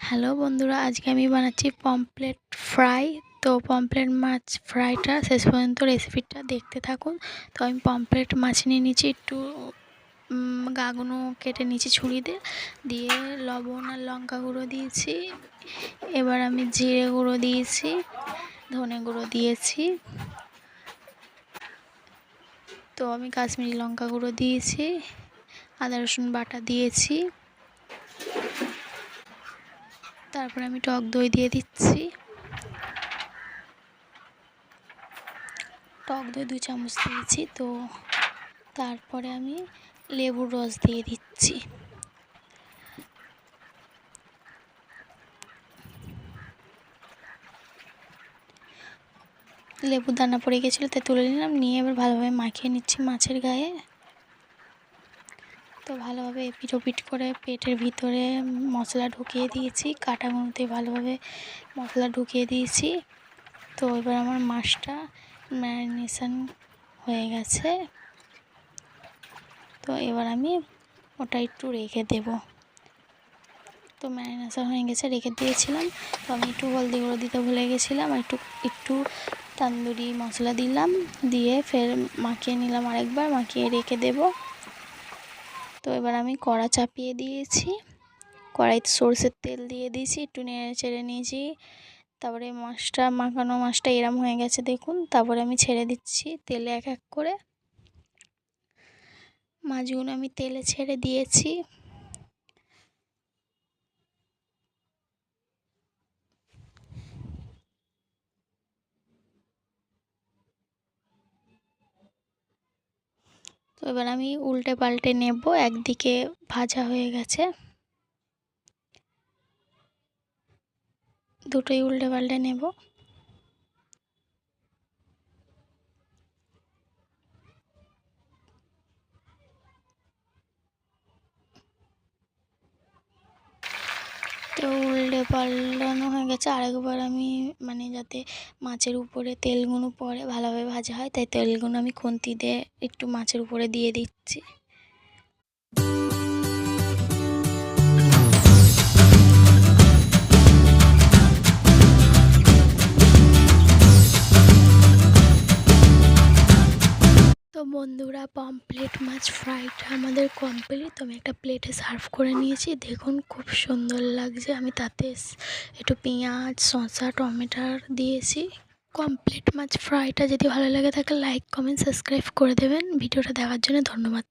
Hello বন্ধুরা, আজকে আমি বানাচ্ছি পমফ্রেট ফ্রাই। তো পমফ্রেট মাছ ফ্রাইটা শেষ পর্যন্ত রেসিপিটা দেখতে থাকুন। তো আমি পমফ্রেট মাছ নিয়ে নিচ্ছি, একটু গাগুনো কেটে নিচ্ছি ছুরি দিয়ে লবণ আর লঙ্কা গুঁড়ো দিয়েছি। এবার আমি জিরে গুঁড়ো দিয়েছি, ধনে গুঁড়ো দিয়েছি, তো আমি কাশ্মীরি লঙ্কা গুঁড়ো দিয়েছি, আদা রসুন বাটা দিয়েছি, তারপরে আমি টক দই দিয়ে দিচ্ছি। টক দই 2 চামচ দিয়েছি। তো তারপরে আমি লেবুর রস দিয়ে দিচ্ছি। লেবুর দানা পড়ে গেছিলো তাই তুলে নিলাম, নিয়ে এবার ভালোভাবে মাখিয়ে নিচ্ছি মাছের গায়ে। তো ভালোভাবে এপিট ওপিট করে পেটের ভিতরে মশলা ঢুকিয়ে দিয়েছি, কাঁটাগুলোতে ভালোভাবে মশলা ঢুকিয়ে দিয়েছি। তো এবার আমার মাছটা ম্যারিনেশন হয়ে গেছে। তো এবার আমি ওটা একটু রেখে দেব। তো ম্যারিনেশন হয়ে গেছে, রেখে দিয়েছিলাম। তো আমি একটু হলদি গুঁড়ো দিতে ভুলে গেছিলাম, আর একটু তন্দুরি মশলা দিলাম, দিয়ে ফের মাখিয়ে নিলাম, আরেকবার মাখিয়ে রেখে দেব। তো এবার আমি কড়া চাপিয়ে দিয়েছি, কড়াইতে সরষের তেল দিয়ে দিয়েছি, একটু নেড়ে চেড়ে নিয়েছি। তারপরে মাখানো মাছটা এরম হয়ে গেছে দেখুন। তারপরে আমি ছেড়ে দিচ্ছি তেলে এক এক করে। মাছগুলো আমি তেলে ছেড়ে দিয়েছি। তো এবার আমি উল্টে পাল্টে নেব, একদিকে ভাজা হয়ে গেছে, দুটোই উল্টে পাল্টে নেব। তো উল্টে পাল্টানো হয়ে গেছে, আরেকবার আমি যাতে মাছের উপরে তেলগুলো পড়ে ভালোভাবে ভাজা হয়, তাই তেলগুলো আমি খুন্তি দিয়ে একটু মাছের উপরে দিয়ে দিচ্ছি। তো বন্ধুরা, পমফ্রেট মাছ ফ্রাইটা আমাদের কমপ্লিট। তো আমি একটা প্লেটে সার্ভ করে নিয়েছি, দেখুন খুব সুন্দর লাগছে। আমি তাতে একটু পেঁয়াজ, শসা, টমেটো দিয়েছি। পমফ্রেট মাছ ফ্রাইটা যদি ভালো লাগে থাকে লাইক, কমেন্ট, সাবস্ক্রাইব করে দেবেন। ভিডিওটা দেখার জন্য ধন্যবাদ।